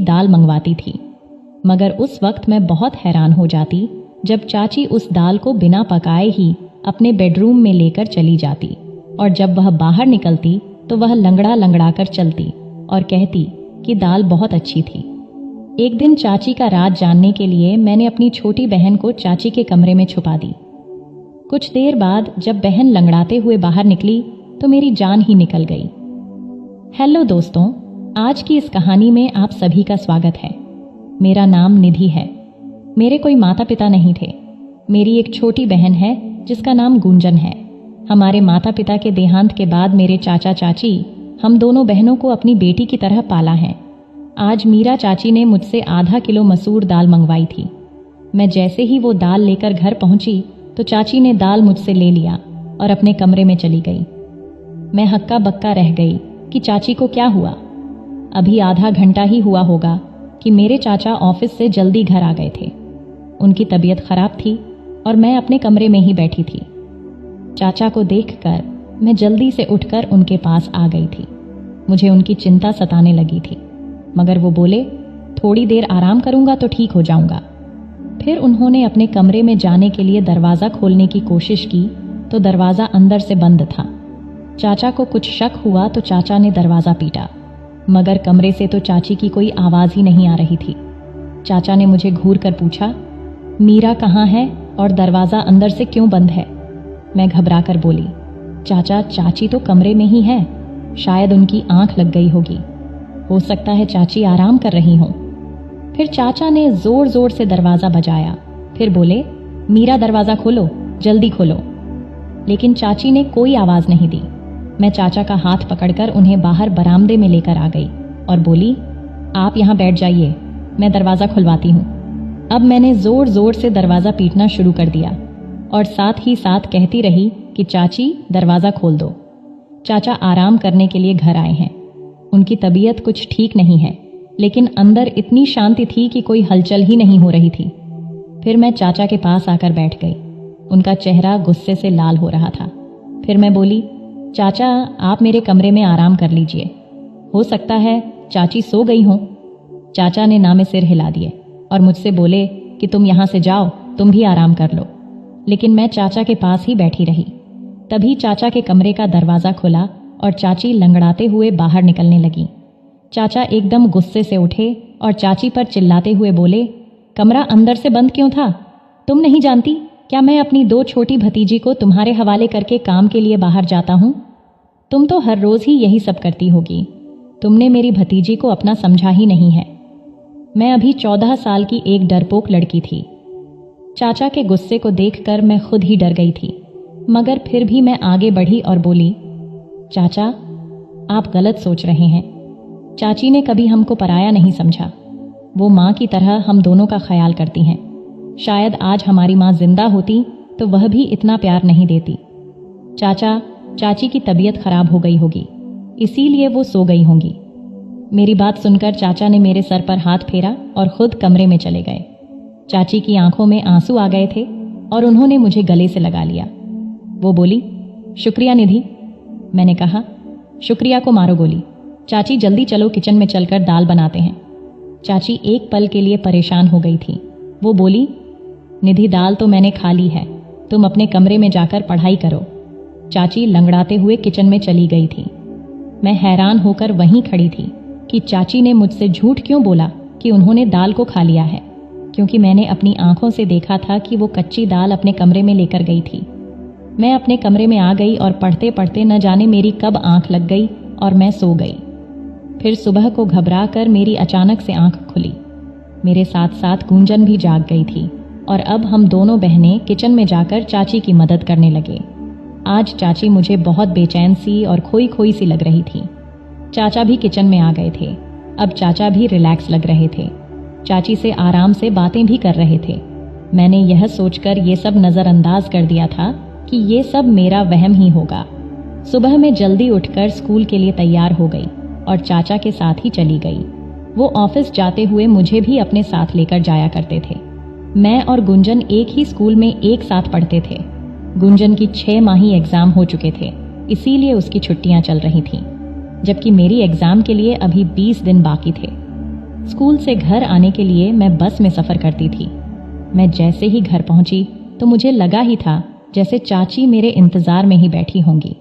दाल मंगवाती थी, मगर उस वक्त मैं बहुत हैरान हो जाती जब चाची उस दाल को बिना पकाए ही अपने बेडरूम में लेकर चली जाती, और जब वह बाहर निकलती तो वह लंगड़ा लंगड़ा कर चलती और कहती कि दाल बहुत अच्छी थी। एक दिन चाची का राज जानने के लिए मैंने अपनी छोटी बहन को चाची के कमरे में छुपा दी। कुछ देर बाद जब बहन लंगड़ाते हुए बाहर निकली तो मेरी जान ही निकल गई। हेलो दोस्तों, आज की इस कहानी में आप सभी का स्वागत है। मेरा नाम निधि है। मेरे कोई माता पिता नहीं थे। मेरी एक छोटी बहन है जिसका नाम गुंजन है। हमारे माता पिता के देहांत के बाद मेरे चाचा चाची हम दोनों बहनों को अपनी बेटी की तरह पाला है। आज मीरा चाची ने मुझसे आधा किलो मसूर दाल मंगवाई थी। मैं जैसे ही वो दाल लेकर घर पहुंची तो चाची ने दाल मुझसे ले लिया और अपने कमरे में चली गई। मैं हक्का बक्का रह गई कि चाची को क्या हुआ। अभी आधा घंटा ही हुआ होगा कि मेरे चाचा ऑफिस से जल्दी घर आ गए थे। उनकी तबीयत खराब थी और मैं अपने कमरे में ही बैठी थी। चाचा को देखकर मैं जल्दी से उठकर उनके पास आ गई थी। मुझे उनकी चिंता सताने लगी थी, मगर वो बोले, थोड़ी देर आराम करूंगा तो ठीक हो जाऊंगा। फिर उन्होंने अपने कमरे में जाने के लिए दरवाज़ा खोलने की कोशिश की तो दरवाज़ा अंदर से बंद था। चाचा को कुछ शक हुआ तो चाचा ने दरवाज़ा पीटा, मगर कमरे से तो चाची की कोई आवाज़ ही नहीं आ रही थी। चाचा ने मुझे घूर कर पूछा, मीरा कहाँ है और दरवाज़ा अंदर से क्यों बंद है? मैं घबरा कर बोली, चाचा, चाची तो कमरे में ही है। शायद उनकी आंख लग गई होगी। हो सकता है चाची आराम कर रही हों। फिर चाचा ने जोर जोर से दरवाज़ा बजाया। फिर बोले, मीरा दरवाज़ा खोलो, जल्दी खोलो। लेकिन चाची ने कोई आवाज़ नहीं दी। मैं चाचा का हाथ पकड़कर उन्हें बाहर बरामदे में लेकर आ गई और बोली, आप यहाँ बैठ जाइए, मैं दरवाज़ा खुलवाती हूँ। अब मैंने जोर जोर से दरवाज़ा पीटना शुरू कर दिया और साथ ही साथ कहती रही कि चाची दरवाज़ा खोल दो। चाचा आराम करने के लिए घर आए हैं। उनकी तबीयत कुछ ठीक नहीं है, लेकिन अंदर इतनी शांति थी कि कोई हलचल ही नहीं हो रही थी। फिर मैं चाचा के पास आकर बैठ गई। उनका चेहरा गुस्से से लाल हो रहा था। फिर मैं बोली, चाचा, आप मेरे कमरे में आराम कर लीजिए। हो सकता है चाची सो गई हों। चाचा ने ना में सिर हिला दिए और मुझसे बोले कि तुम यहाँ से जाओ, तुम भी आराम कर लो। लेकिन मैं चाचा के पास ही बैठी रही। तभी चाचा के कमरे का दरवाज़ा खुला और चाची लंगड़ाते हुए बाहर निकलने लगी। चाचा एकदम गुस्से से उठे और चाची पर चिल्लाते हुए बोले, कमरा अंदर से बंद क्यों था? तुम नहीं जानती क्या मैं अपनी 2 छोटी भतीजी को तुम्हारे हवाले करके काम के लिए बाहर जाता हूँ? तुम तो हर रोज़ ही यही सब करती होगी। तुमने मेरी भतीजी को अपना समझा ही नहीं है। मैं अभी 14 साल की एक डरपोक लड़की थी। चाचा के गुस्से को देखकर मैं खुद ही डर गई थी, मगर फिर भी मैं आगे बढ़ी और बोली, चाचा, आप गलत सोच रहे हैं। चाची ने कभी हमको पराया नहीं समझा। वो माँ की तरह हम दोनों का ख्याल करती हैं। शायद आज हमारी माँ जिंदा होती तो वह भी इतना प्यार नहीं देती। चाचा, चाची की तबीयत खराब हो गई होगी, इसीलिए वो सो गई होंगी। मेरी बात सुनकर चाचा ने मेरे सर पर हाथ फेरा और खुद कमरे में चले गए। चाची की आंखों में आंसू आ गए थे और उन्होंने मुझे गले से लगा लिया। वो बोली, शुक्रिया निधि। मैंने कहा, शुक्रिया को मारो गोली। चाची जल्दी चलो, किचन में चलकर दाल बनाते हैं। चाची एक पल के लिए परेशान हो गई थी। वो बोली, निधि, दाल तो मैंने खा ली है, तुम अपने कमरे में जाकर पढ़ाई करो। चाची लंगड़ाते हुए किचन में चली गई थी। मैं हैरान होकर वहीं खड़ी थी कि चाची ने मुझसे झूठ क्यों बोला कि उन्होंने दाल को खा लिया है, क्योंकि मैंने अपनी आंखों से देखा था कि वो कच्ची दाल अपने कमरे में लेकर गई थी। मैं अपने कमरे में आ गई और पढ़ते पढ़ते न जाने मेरी कब आंख लग गई और मैं सो गई। फिर सुबह को घबरा कर मेरी अचानक से आंख खुली। मेरे साथ साथ गुंजन भी जाग गई थी और अब हम दोनों बहनें किचन में जाकर चाची की मदद करने लगे। आज चाची मुझे बहुत बेचैन सी और खोई खोई सी लग रही थी। चाचा भी किचन में आ गए थे। अब चाचा भी रिलैक्स लग रहे थे। चाची से आराम से बातें भी कर रहे थे। मैंने यह सोचकर ये सब नज़रअंदाज कर दिया था कि ये सब मेरा वहम ही होगा। सुबह में जल्दी उठकर स्कूल के लिए तैयार हो गई और चाचा के साथ ही चली गई। वो ऑफिस जाते हुए मुझे भी अपने साथ लेकर जाया करते थे। मैं और गुंजन एक ही स्कूल में एक साथ पढ़ते थे। गुंजन की 6 माही एग्जाम हो चुके थे, इसीलिए उसकी छुट्टियां चल रही थीं, जबकि मेरी एग्जाम के लिए अभी 20 दिन बाकी थे। स्कूल से घर आने के लिए मैं बस में सफ़र करती थी। मैं जैसे ही घर पहुंची तो मुझे लगा ही था जैसे चाची मेरे इंतज़ार में ही बैठी होंगी।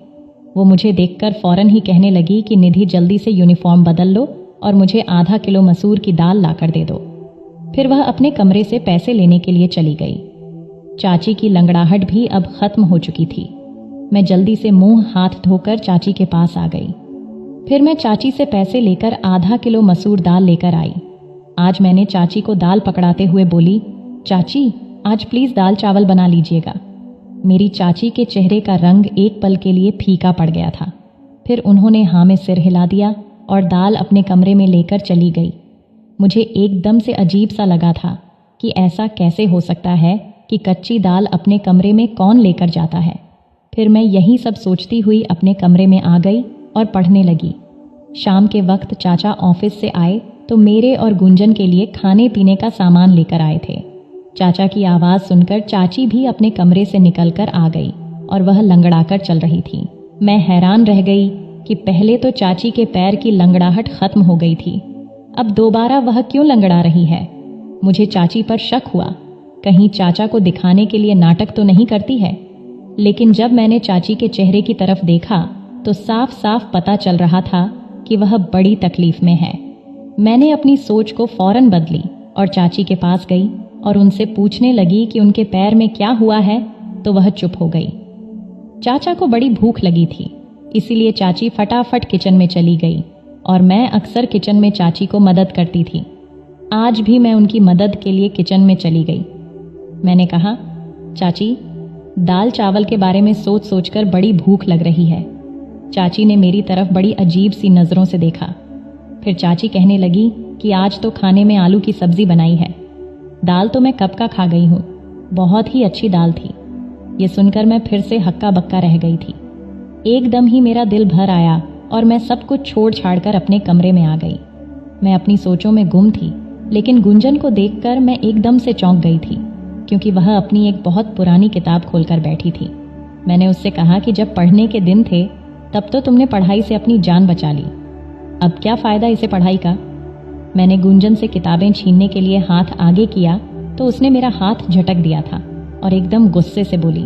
वो मुझे देखकर फ़ौरन ही कहने लगी कि निधि जल्दी से यूनिफॉर्म बदल लो और मुझे आधा किलो मसूर की दाल लाकर दे दो। फिर वह अपने कमरे से पैसे लेने के लिए चली गई। चाची की लंगड़ाहट भी अब खत्म हो चुकी थी। मैं जल्दी से मुंह हाथ धोकर चाची के पास आ गई। फिर मैं चाची से पैसे लेकर आधा किलो मसूर दाल लेकर आई। आज मैंने चाची को दाल पकड़ाते हुए बोली, चाची आज प्लीज़ दाल चावल बना लीजिएगा। मेरी चाची के चेहरे का रंग एक पल के लिए फीका पड़ गया था। फिर उन्होंने हाँ में सिर हिला दिया और दाल अपने कमरे में लेकर चली गई। मुझे एकदम से अजीब सा लगा था कि ऐसा कैसे हो सकता है कि कच्ची दाल अपने कमरे में कौन लेकर जाता है। फिर मैं यही सब सोचती हुई अपने कमरे में आ गई और पढ़ने लगी। शाम के वक्त चाचा ऑफिस से आए तो मेरे और गुंजन के लिए खाने पीने का सामान लेकर आए थे। चाचा की आवाज़ सुनकर चाची भी अपने कमरे से निकलकर आ गई और वह लंगड़ाकर चल रही थी। मैं हैरान रह गई कि पहले तो चाची के पैर की लंगड़ाहट खत्म हो गई थी, अब दोबारा वह क्यों लंगड़ा रही है। मुझे चाची पर शक हुआ, कहीं चाचा को दिखाने के लिए नाटक तो नहीं करती है। लेकिन जब मैंने चाची के चेहरे की तरफ देखा तो साफ साफ पता चल रहा था कि वह बड़ी तकलीफ में है। मैंने अपनी सोच को फौरन बदली और चाची के पास गई और उनसे पूछने लगी कि उनके पैर में क्या हुआ है, तो वह चुप हो गई। चाचा को बड़ी भूख लगी थी, इसीलिए चाची फटाफट किचन में चली गई और मैं अक्सर किचन में चाची को मदद करती थी। आज भी मैं उनकी मदद के लिए किचन में चली गई। मैंने कहा, चाची दाल चावल के बारे में सोच सोचकर बड़ी भूख लग रही है। चाची ने मेरी तरफ बड़ी अजीब सी नज़रों से देखा। फिर चाची कहने लगी कि आज तो खाने में आलू की सब्जी बनाई है। दाल तो मैं कब का खा गई हूँ, बहुत ही अच्छी दाल थी। ये सुनकर मैं फिर से हक्का बक्का रह गई थी। एकदम ही मेरा दिल भर आया और मैं सब कुछ छोड़ छाड़ कर अपने कमरे में आ गई। मैं अपनी सोचों में गुम थी, लेकिन गुंजन को देखकर मैं एकदम से चौंक गई थी, क्योंकि वह अपनी एक बहुत पुरानी किताब खोलकर बैठी थी। मैंने उससे कहा कि जब पढ़ने के दिन थे तब तो तुमने पढ़ाई से अपनी जान बचा ली, अब क्या फ़ायदा इसे पढ़ाई का। मैंने गुंजन से किताबें छीनने के लिए हाथ आगे किया तो उसने मेरा हाथ झटक दिया था और एकदम गुस्से से बोली,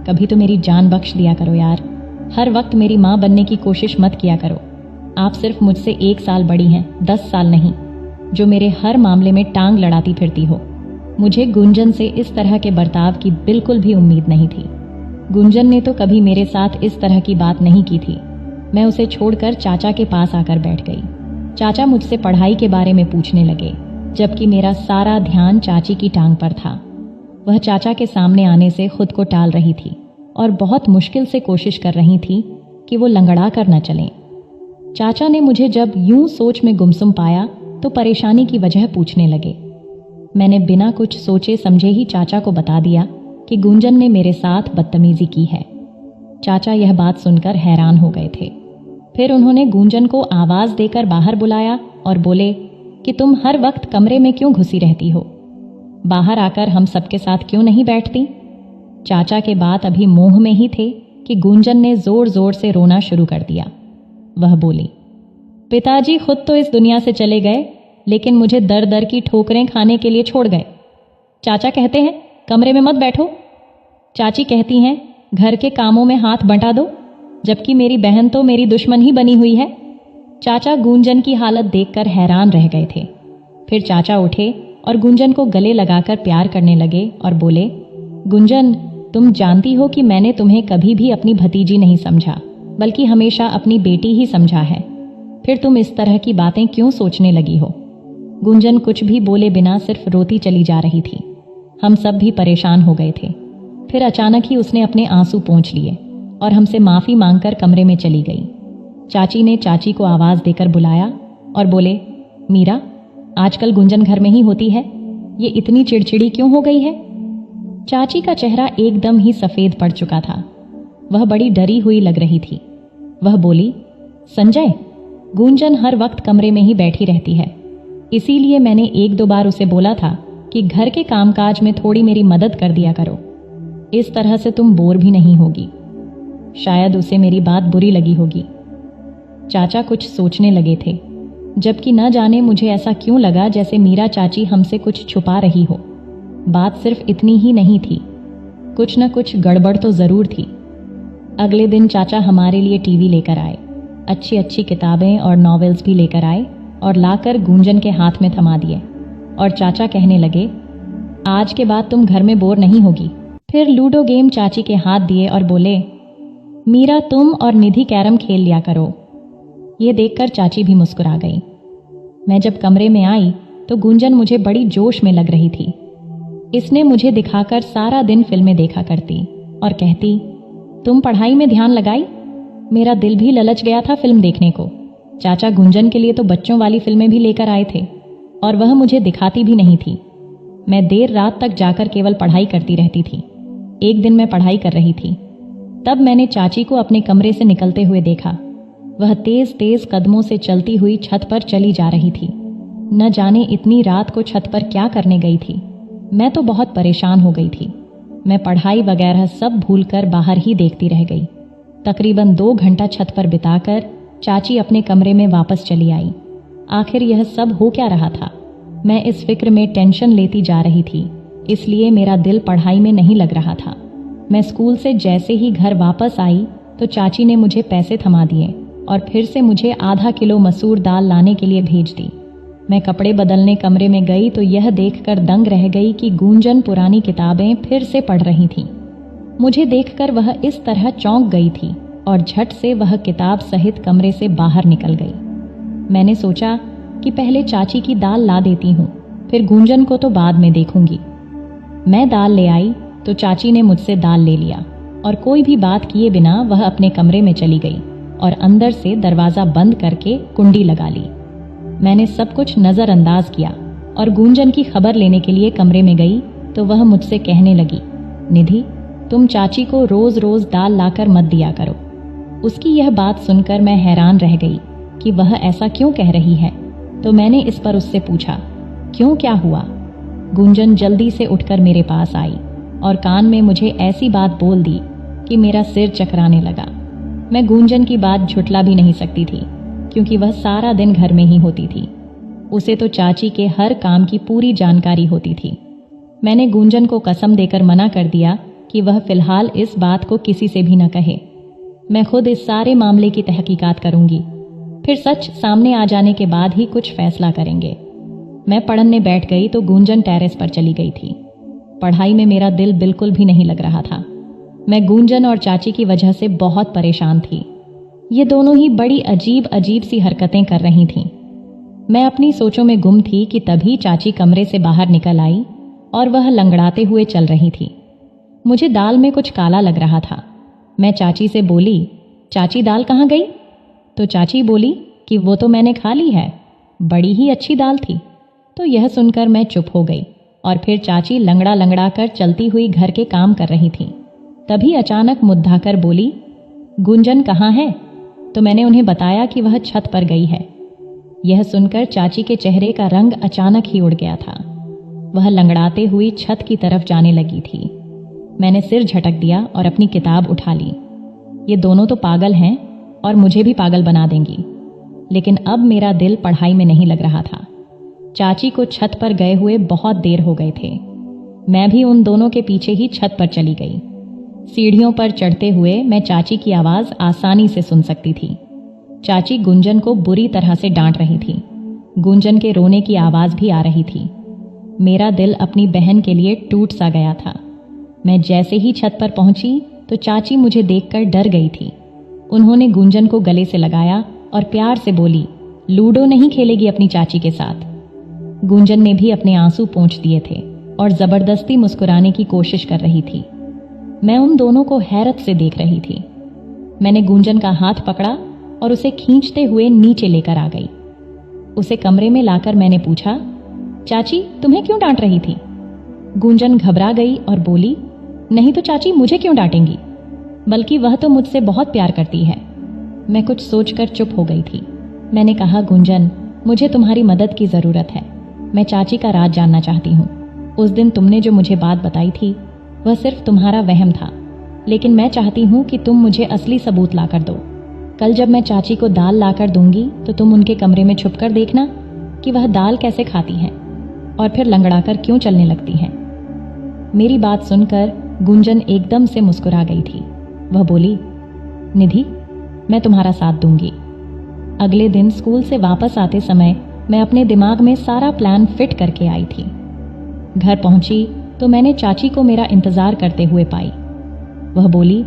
कभी तो मेरी जान बख्श दिया करो यार, हर वक्त मेरी माँ बनने की कोशिश मत किया करो। आप सिर्फ मुझसे 1 साल बड़ी हैं, 10 साल नहीं, जो मेरे हर मामले में टांग लड़ाती फिरती हो। मुझे गुंजन से इस तरह के बर्ताव की बिल्कुल भी उम्मीद नहीं थी। गुंजन ने तो कभी मेरे साथ इस तरह की बात नहीं की थी। मैं उसे छोड़कर चाचा के पास आकर बैठ गई। चाचा मुझसे पढ़ाई के बारे में पूछने लगे, जबकि मेरा सारा ध्यान चाची की टांग पर था। वह चाचा के सामने आने से खुद को टाल रही थी और बहुत मुश्किल से कोशिश कर रही थी कि वो लंगड़ा कर न चलें। चाचा ने मुझे जब यूं सोच में गुमसुम पाया तो परेशानी की वजह पूछने लगे। मैंने बिना कुछ सोचे समझे ही चाचा को बता दिया कि गुंजन ने मेरे साथ बदतमीजी की है। चाचा यह बात सुनकर हैरान हो गए थे। फिर उन्होंने गुंजन को आवाज़ देकर बाहर बुलाया और बोले कि तुम हर वक्त कमरे में क्यों घुसी रहती हो, बाहर आकर हम सबके साथ क्यों नहीं बैठती। चाचा के बात अभी मोह में ही थे कि गुंजन ने जोर जोर से रोना शुरू कर दिया। वह बोली, पिताजी खुद तो इस दुनिया से चले गए, लेकिन मुझे दर दर की ठोकरें खाने के लिए छोड़ गए। चाचा कहते हैं कमरे में मत बैठो, चाची कहती हैं घर के कामों में हाथ बंटा दो, जबकि मेरी बहन तो मेरी दुश्मन ही बनी हुई है। चाचा गुंजन की हालत देखकर हैरान रह गए थे। फिर चाचा उठे और गुंजन को गले लगाकर प्यार करने लगे और बोले, गुंजन तुम जानती हो कि मैंने तुम्हें कभी भी अपनी भतीजी नहीं समझा, बल्कि हमेशा अपनी बेटी ही समझा है। फिर तुम इस तरह की बातें क्यों सोचने लगी हो। गुंजन कुछ भी बोले बिना सिर्फ रोती चली जा रही थी। हम सब भी परेशान हो गए थे। फिर अचानक ही उसने अपने आंसू पोंछ लिए और हमसे माफ़ी मांगकर कमरे में चली गई। चाची ने चाची को आवाज़ देकर बुलाया और बोले, मीरा आजकल गुंजन घर में ही होती है, ये इतनी चिड़चिड़ी क्यों हो गई है। चाची का चेहरा एकदम ही सफ़ेद पड़ चुका था। वह बड़ी डरी हुई लग रही थी। वह बोली, संजय गुंजन हर वक्त कमरे में ही बैठी रहती है, इसीलिए मैंने 1-2 बार उसे बोला था कि घर के कामकाज में थोड़ी मेरी मदद कर दिया करो, इस तरह से तुम बोर भी नहीं होगी। शायद उसे मेरी बात बुरी लगी होगी। चाचा कुछ सोचने लगे थे। जबकि न जाने मुझे ऐसा क्यों लगा जैसे मीरा चाची हमसे कुछ छुपा रही हो। बात सिर्फ इतनी ही नहीं थी, कुछ न कुछ गड़बड़ तो जरूर थी। अगले दिन चाचा हमारे लिए टीवी लेकर आए, अच्छी अच्छी किताबें और नॉवेल्स भी लेकर आए और लाकर गुंजन के हाथ में थमा दिए। और चाचा कहने लगे, आज के बाद तुम घर में बोर नहीं होगी। फिर लूडो गेम चाची के हाथ दिए और बोले, मीरा तुम और निधि कैरम खेल लिया करो। ये देखकर चाची भी मुस्कुरा गई। मैं जब कमरे में आई तो गुंजन मुझे बड़ी जोश में लग रही थी। इसने मुझे दिखाकर सारा दिन फिल्में देखा करती और कहती, तुम पढ़ाई में ध्यान लगाई? मेरा दिल भी ललच गया था फिल्म देखने को। चाचा गुंजन के लिए तो बच्चों वाली फिल्में भी लेकर आए थे और वह मुझे दिखाती भी नहीं थी। मैं देर रात तक जाकर केवल पढ़ाई करती रहती थी। एक दिन मैं पढ़ाई कर रही थी, तब मैंने चाची को अपने कमरे से निकलते हुए देखा। वह तेज तेज कदमों से चलती हुई छत पर चली जा रही थी। न जाने इतनी रात को छत पर क्या करने गई थी। मैं तो बहुत परेशान हो गई थी। मैं पढ़ाई वगैरह सब भूलकर बाहर ही देखती रह गई। तकरीबन 2 घंटा छत पर बिताकर चाची अपने कमरे में वापस चली आई। आखिर यह सब हो क्या रहा था? मैं इस फिक्र में टेंशन लेती जा रही थी, इसलिए मेरा दिल पढ़ाई में नहीं लग रहा था। मैं स्कूल से जैसे ही घर वापस आई तो चाची ने मुझे पैसे थमा दिए और फिर से मुझे आधा किलो मसूर दाल लाने के लिए भेज दी। मैं कपड़े बदलने कमरे में गई तो यह देखकर दंग रह गई कि गुंजन पुरानी किताबें फिर से पढ़ रही थी। मुझे देखकर वह इस तरह चौंक गई थी और झट से वह किताब सहित कमरे से बाहर निकल गई। मैंने सोचा कि पहले चाची की दाल ला देती हूँ, फिर गुंजन को तो बाद में देखूंगी। मैं दाल ले आई तो चाची ने मुझसे दाल ले लिया और कोई भी बात किए बिना वह अपने कमरे में चली गई और अंदर से दरवाज़ा बंद करके कुंडी लगा ली। मैंने सब कुछ नज़रअंदाज किया और गुंजन की खबर लेने के लिए कमरे में गई तो वह मुझसे कहने लगी, निधि तुम चाची को रोज़ रोज़ दाल लाकर मत दिया करो। उसकी यह बात सुनकर मैं हैरान रह गई कि वह ऐसा क्यों कह रही है। तो मैंने इस पर उससे पूछा, क्यों, क्या हुआ? गुंजन जल्दी से उठकर मेरे पास आई और कान में मुझे ऐसी बात बोल दी कि मेरा सिर चकराने लगा। मैं गुंजन की बात झुठला भी नहीं सकती थी क्योंकि वह सारा दिन घर में ही होती थी। उसे तो चाची के हर काम की पूरी जानकारी होती थी। मैंने गुंजन को कसम देकर मना कर दिया कि वह फिलहाल इस बात को किसी से भी न कहे। मैं खुद इस सारे मामले की तहकीकात करूंगी, फिर सच सामने आ जाने के बाद ही कुछ फैसला करेंगे। मैं पढ़ने बैठ गई तो गुंजन टेरेस पर चली गई थी। पढ़ाई में मेरा दिल बिल्कुल भी नहीं लग रहा था। मैं गुंजन और चाची की वजह से बहुत परेशान थी। ये दोनों ही बड़ी अजीब अजीब सी हरकतें कर रही थीं। मैं अपनी सोचों में गुम थी कि तभी चाची कमरे से बाहर निकल आई और वह लंगड़ाते हुए चल रही थी। मुझे दाल में कुछ काला लग रहा था। मैं चाची से बोली, चाची दाल कहाँ गई? तो चाची बोली कि वो तो मैंने खा ली है, बड़ी ही अच्छी दाल थी। तो यह सुनकर मैं चुप हो गई और फिर चाची लंगड़ा लंगड़ा कर चलती हुई घर के काम कर रही थी। तभी अचानक मुद्दाकर बोली, गुंजन कहाँ है? तो मैंने उन्हें बताया कि वह छत पर गई है। यह सुनकर चाची के चेहरे का रंग अचानक ही उड़ गया था। वह लंगड़ाते हुई छत की तरफ जाने लगी थी। मैंने सिर झटक दिया और अपनी किताब उठा ली। ये दोनों तो पागल हैं और मुझे भी पागल बना देंगी। लेकिन अब मेरा दिल पढ़ाई में नहीं लग रहा था। चाची को छत पर गए हुए बहुत देर हो गए थे। मैं भी उन दोनों के पीछे ही छत पर चली गई। सीढ़ियों पर चढ़ते हुए मैं चाची की आवाज़ आसानी से सुन सकती थी। चाची गुंजन को बुरी तरह से डांट रही थी। गुंजन के रोने की आवाज़ भी आ रही थी। मेरा दिल अपनी बहन के लिए टूट सा गया था। मैं जैसे ही छत पर पहुंची तो चाची मुझे देखकर डर गई थी। उन्होंने गुंजन को गले से लगाया और प्यार से बोली, लूडो नहीं खेलेगी अपनी चाची के साथ। गुंजन ने भी अपने आंसू पोंछ दिए थे और जबरदस्ती मुस्कुराने की कोशिश कर रही थी। मैं उन दोनों को हैरत से देख रही थी। मैंने गुंजन का हाथ पकड़ा और उसे खींचते हुए नीचे लेकर आ गई। उसे कमरे में लाकर मैंने पूछा, चाची तुम्हें क्यों डांट रही थी? गुंजन घबरा गई और बोली, नहीं तो चाची मुझे क्यों डांटेंगी, बल्कि वह तो मुझसे बहुत प्यार करती है। मैं कुछ सोचकर चुप हो गई थी। मैंने कहा, गुंजन मुझे तुम्हारी मदद की ज़रूरत है। मैं चाची का राज जानना चाहती हूँ। उस दिन तुमने जो मुझे बात बताई थी वह सिर्फ तुम्हारा वहम था, लेकिन मैं चाहती हूँ कि तुम मुझे असली सबूत ला कर दो। कल जब मैं चाची को दाल लाकर दूंगी तो तुम उनके कमरे में छुपकर देखना कि वह दाल कैसे खाती हैं और फिर लंगड़ाकर क्यों चलने लगती हैं। मेरी बात सुनकर गुंजन एकदम से मुस्कुरा गई थी। वह बोली, निधि, मैं तुम्हारा साथ दूंगी। अगले दिन स्कूल से वापस आते समय मैं अपने दिमाग में सारा प्लान फिट करके आई थी। घर पहुंची तो मैंने चाची को मेरा इंतजार करते हुए पाई। वह बोली,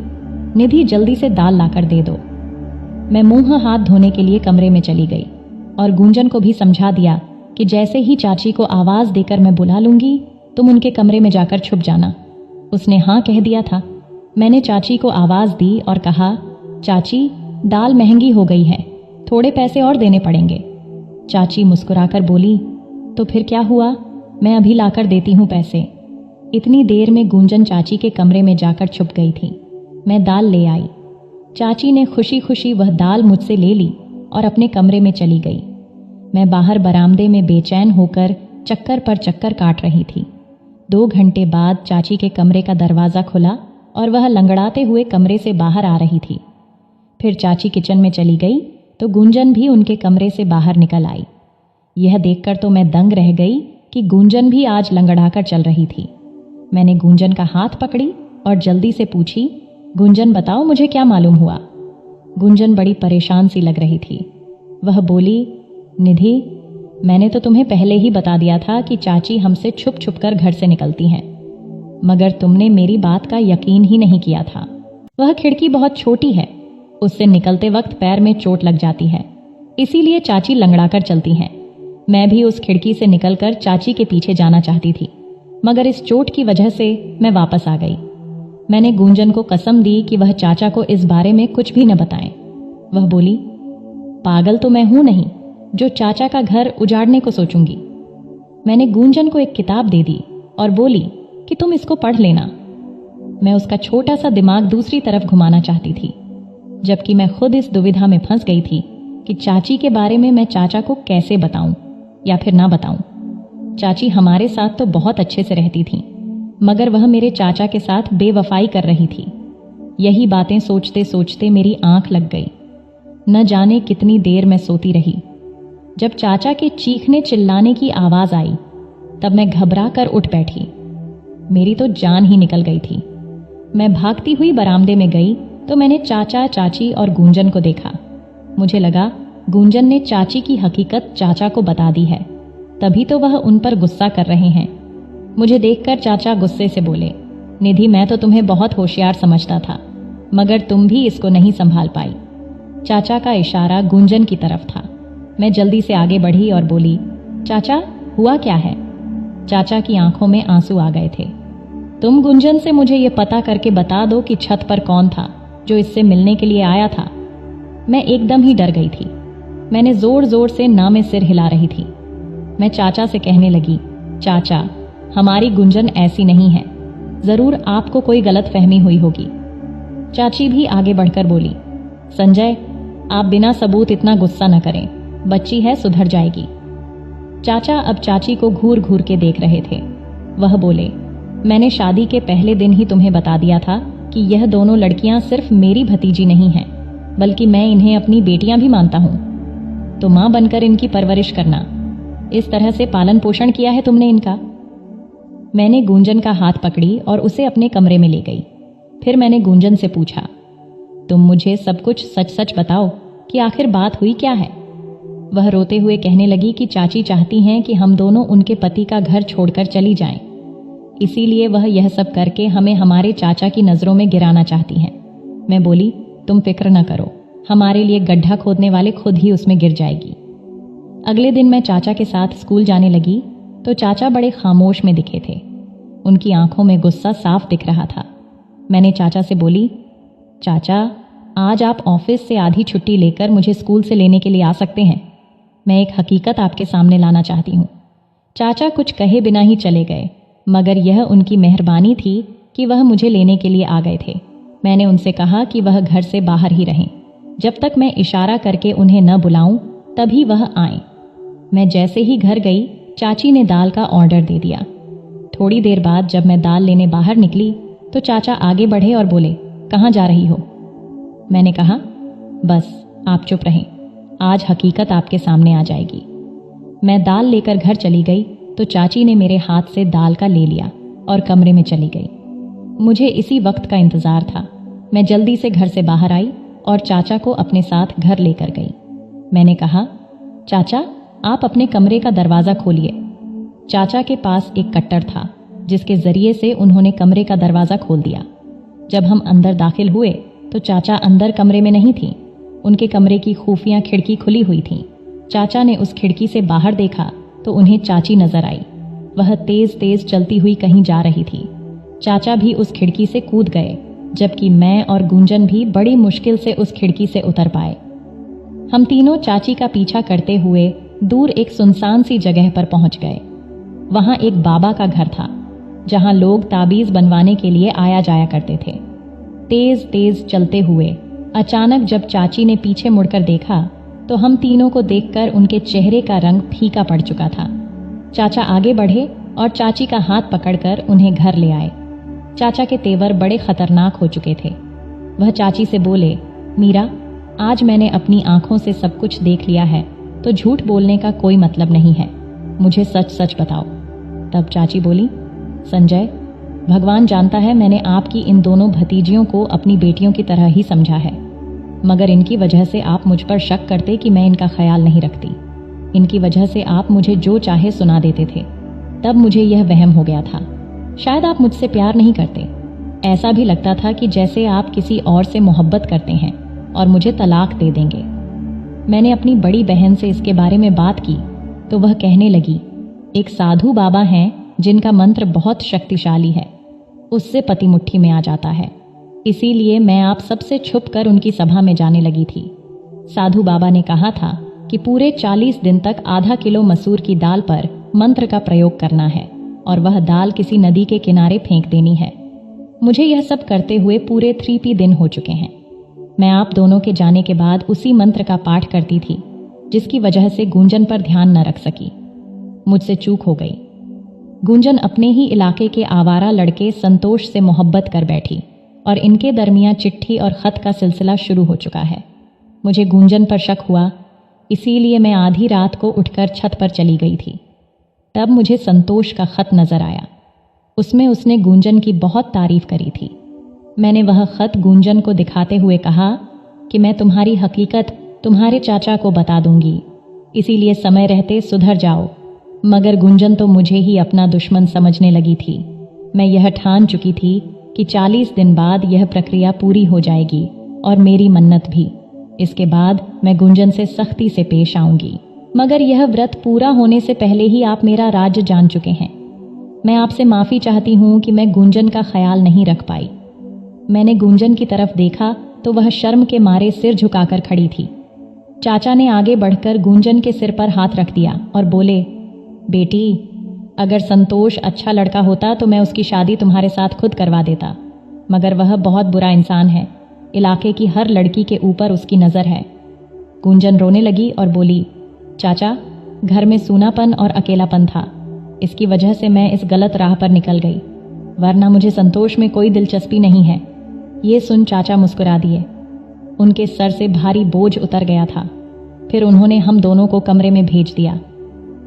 निधि, जल्दी से दाल लाकर दे दो। मैं मुंह हाथ धोने के लिए कमरे में चली गई और गुंजन को भी समझा दिया कि जैसे ही चाची को आवाज देकर मैं बुला लूंगी तुम उनके कमरे में जाकर छुप जाना। उसने हाँ कह दिया था। मैंने चाची को आवाज दी और कहा, चाची, दाल महंगी हो गई है, थोड़े पैसे और देने पड़ेंगे। चाची मुस्कुराकर बोली, तो फिर क्या हुआ, मैं अभी लाकर देती हूँ पैसे। इतनी देर में गुंजन चाची के कमरे में जाकर छुप गई थी। मैं दाल ले आई। चाची ने खुशी खुशी वह दाल मुझसे ले ली और अपने कमरे में चली गई। मैं बाहर बरामदे में बेचैन होकर चक्कर पर चक्कर काट रही थी। 2 घंटे बाद चाची के कमरे का दरवाज़ा खुला और वह लंगड़ाते हुए कमरे से बाहर आ रही थी। फिर चाची किचन में चली गई तो गुंजन भी उनके कमरे से बाहर निकल आई। यह देखकर तो मैं दंग रह गई कि गुंजन भी आज लंगड़ाकर चल रही थी। मैंने गुंजन का हाथ पकड़ी और जल्दी से पूछी, गुंजन, बताओ मुझे क्या मालूम हुआ। गुंजन बड़ी परेशान सी लग रही थी। वह बोली, निधि, मैंने तो तुम्हें पहले ही बता दिया था कि चाची हमसे छुप छुप कर घर से निकलती हैं, मगर तुमने मेरी बात का यकीन ही नहीं किया था। वह खिड़की बहुत छोटी है, उससे निकलते वक्त पैर में चोट लग जाती है, इसीलिए चाची लंगड़ाकर चलती हैं। मैं भी उस खिड़की से निकलकर चाची के पीछे जाना चाहती थी, मगर इस चोट की वजह से मैं वापस आ गई। मैंने गुंजन को कसम दी कि वह चाचा को इस बारे में कुछ भी न बताएं। वह बोली, पागल तो मैं हूं नहीं जो चाचा का घर उजाड़ने को सोचूंगी। मैंने गुंजन को एक किताब दे दी और बोली कि तुम इसको पढ़ लेना। मैं उसका छोटा सा दिमाग दूसरी तरफ घुमाना चाहती थी, जबकि मैं खुद इस दुविधा में फंस गई थी कि चाची के बारे में मैं चाचा को कैसे बताऊं या फिर ना बताऊं। चाची हमारे साथ तो बहुत अच्छे से रहती थी, मगर वह मेरे चाचा के साथ बेवफाई कर रही थी। यही बातें सोचते सोचते मेरी आंख लग गई। न जाने कितनी देर मैं सोती रही। जब चाचा के चीखने चिल्लाने की आवाज आई तब मैं घबरा कर उठ बैठी। मेरी तो जान ही निकल गई थी। मैं भागती हुई बरामदे में गई तो मैंने चाचा, चाची और गुंजन को देखा। मुझे लगा गुंजन ने चाची की हकीकत चाचा को बता दी है, तभी तो वह उन पर गुस्सा कर रहे हैं। मुझे देखकर चाचा गुस्से से बोले, निधि, मैं तो तुम्हें बहुत होशियार समझता था, मगर तुम भी इसको नहीं संभाल पाई। चाचा का इशारा गुंजन की तरफ था। मैं जल्दी से आगे बढ़ी और बोली, चाचा, हुआ क्या है? चाचा की आंखों में आंसू आ गए थे। तुम गुंजन से मुझे ये पता करके बता दो कि छत पर कौन था जो इससे मिलने के लिए आया था। मैं एकदम ही डर गई थी। मैंने जोर जोर से ना में सिर हिला रही थी। मैं चाचा से कहने लगी, चाचा, हमारी गुंजन ऐसी नहीं है, जरूर आपको कोई गलत फहमी हुई होगी। चाची भी आगे बढ़कर बोली, संजय, आप बिना सबूत इतना गुस्सा न करें, बच्ची है, सुधर जाएगी। चाचा अब चाची को घूर घूर के देख रहे थे। वह बोले, मैंने शादी के पहले दिन ही तुम्हें बता दिया था कि यह दोनों लड़कियां सिर्फ मेरी भतीजी नहीं हैं, बल्कि मैं इन्हें अपनी बेटियां भी मानता हूं। तो मां बनकर इनकी परवरिश करना। इस तरह से पालन पोषण किया है तुमने इनका। मैंने गुंजन का हाथ पकड़ी और उसे अपने कमरे में ले गई। फिर मैंने गुंजन से पूछा, तुम मुझे सब कुछ सच सच बताओ कि आखिर बात हुई क्या है। वह रोते हुए कहने लगी कि चाची चाहती हैं कि हम दोनों उनके पति का घर छोड़कर चली जाएं। इसीलिए वह यह सब करके हमें हमारे चाचा की नज़रों में गिराना चाहती हैं। मैं बोली, तुम फिक्र न करो, हमारे लिए गड्ढा खोदने वाले खुद ही उसमें गिर जाएगी। अगले दिन मैं चाचा के साथ स्कूल जाने लगी तो चाचा बड़े खामोश में दिखे थे। उनकी आंखों में गुस्सा साफ दिख रहा था। मैंने चाचा से बोली, चाचा, आज आप ऑफिस से आधी छुट्टी लेकर मुझे स्कूल से लेने के लिए आ सकते हैं। मैं एक हकीकत आपके सामने लाना चाहती हूँ। चाचा कुछ कहे बिना ही चले गए, मगर यह उनकी मेहरबानी थी कि वह मुझे लेने के लिए आ गए थे। मैंने उनसे कहा कि वह घर से बाहर ही रहें, जब तक मैं इशारा करके उन्हें न बुलाऊं तभी वह आए। मैं जैसे ही घर गई, चाची ने दाल का ऑर्डर दे दिया। थोड़ी देर बाद जब मैं दाल लेने बाहर निकली तो चाचा आगे बढ़े और बोले, कहाँ जा रही हो? मैंने कहा, बस आप चुप रहें, आज हकीकत आपके सामने आ जाएगी। मैं दाल लेकर घर चली गई तो चाची ने मेरे हाथ से दाल का ले लिया और कमरे में चली गई। मुझे इसी वक्त का इंतजार था। मैं जल्दी से घर से बाहर आई और चाचा को अपने साथ घर लेकर गई। मैंने कहा, चाचा आप अपने कमरे का दरवाज़ा खोलिए। चाचा के पास एक कट्टर था जिसके जरिए से उन्होंने कमरे का दरवाज़ा खोल दिया। जब हम अंदर दाखिल हुए तो चाचा अंदर कमरे में नहीं थी। उनके कमरे की खुफिया खिड़की खुली हुई थी। चाचा ने उस खिड़की से बाहर देखा तो उन्हें चाची नजर आई। वह तेज तेज चलती हुई कहीं जा रही थी। चाचा भी उस खिड़की से कूद गए, जबकि मैं और गुंजन भी बड़ी मुश्किल से उस खिड़की से उतर पाए। हम तीनों चाची का पीछा करते हुए दूर एक सुनसान सी जगह पर पहुंच गए। वहां एक बाबा का घर था जहां लोग ताबीज बनवाने के लिए आया जाया करते थे। तेज तेज चलते हुए अचानक जब चाची ने पीछे मुड़कर देखा तो हम तीनों को देखकर उनके चेहरे का रंग फीका पड़ चुका था। चाचा आगे बढ़े और चाची का हाथ पकड़कर उन्हें घर ले आए। चाचा के तेवर बड़े खतरनाक हो चुके थे। वह चाची से बोले, मीरा आज मैंने अपनी आंखों से सब कुछ देख लिया है, तो झूठ बोलने का कोई मतलब नहीं है, मुझे सच सच बताओ। तब चाची बोली, संजय भगवान जानता है मैंने आपकी इन दोनों भतीजियों को अपनी बेटियों की तरह ही समझा है, मगर इनकी वजह से आप मुझ पर शक करते कि मैं इनका ख्याल नहीं रखती। इनकी वजह से आप मुझे जो चाहे सुना देते थे। तब मुझे यह वहम हो गया था, शायद आप मुझसे प्यार नहीं करते। ऐसा भी लगता था कि जैसे आप किसी और से मोहब्बत करते हैं और मुझे तलाक दे देंगे। मैंने अपनी बड़ी बहन से इसके बारे में बात की तो वह कहने लगी, एक साधु बाबा हैं जिनका मंत्र बहुत शक्तिशाली है, उससे पति मुट्ठी में आ जाता है। इसीलिए मैं आप सबसे छुप कर उनकी सभा में जाने लगी थी। साधु बाबा ने कहा था कि पूरे 40 दिन तक आधा किलो मसूर की दाल पर मंत्र का प्रयोग करना है और वह दाल किसी नदी के किनारे फेंक देनी है। मुझे यह सब करते हुए पूरे 3 दिन हो चुके हैं। मैं आप दोनों के जाने के बाद उसी मंत्र का पाठ करती थी, जिसकी वजह से गुंजन पर ध्यान न रख सकी। मुझसे चूक हो गई। गुंजन अपने ही इलाके के आवारा लड़के संतोष से मोहब्बत कर बैठी और इनके दरमियान चिट्ठी और खत का सिलसिला शुरू हो चुका है। मुझे गुंजन पर शक हुआ, इसीलिए मैं आधी रात को उठकर छत पर चली गई थी। तब मुझे संतोष का खत नजर आया। उसमें उसने गुंजन की बहुत तारीफ करी थी। मैंने वह खत गुंजन को दिखाते हुए कहा कि मैं तुम्हारी हकीकत तुम्हारे चाचा को बता दूंगी, इसीलिए समय रहते सुधर जाओ। मगर गुंजन तो मुझे ही अपना दुश्मन समझने लगी थी। मैं यह ठान चुकी थी कि 40 दिन बाद यह प्रक्रिया पूरी हो जाएगी और मेरी मन्नत भी। इसके बाद मैं गुंजन से सख्ती से पेश आऊंगी, मगर यह व्रत पूरा होने से पहले ही आप मेरा राज्य जान चुके हैं। मैं आपसे माफ़ी चाहती हूँ कि मैं गुंजन का ख्याल नहीं रख पाई। मैंने गुंजन की तरफ देखा तो वह शर्म के मारे सिर झुकाकर खड़ी थी। चाचा ने आगे बढ़कर गुंजन के सिर पर हाथ रख दिया और बोले, बेटी अगर संतोष अच्छा लड़का होता तो मैं उसकी शादी तुम्हारे साथ खुद करवा देता, मगर वह बहुत बुरा इंसान है। इलाके की हर लड़की के ऊपर उसकी नज़र है। गुंजन रोने लगी और बोली, चाचा घर में सूनापन और अकेलापन था, इसकी वजह से मैं इस गलत राह पर निकल गई, वरना मुझे संतोष में कोई दिलचस्पी नहीं है। ये सुन चाचा मुस्कुरा दिए। उनके सर से भारी बोझ उतर गया था। फिर उन्होंने हम दोनों को कमरे में भेज दिया।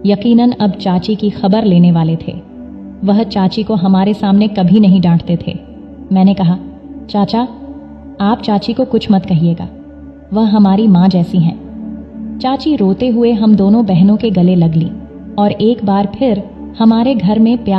यकीनन अब चाची की खबर लेने वाले थे। वह चाची को हमारे सामने कभी नहीं डांटते थे। मैंने कहा, चाचा आप चाची को कुछ मत कहिएगा, वह हमारी माँ जैसी हैं। चाची रोते हुए हम दोनों बहनों के गले लग ली और एक बार फिर हमारे घर में प्यार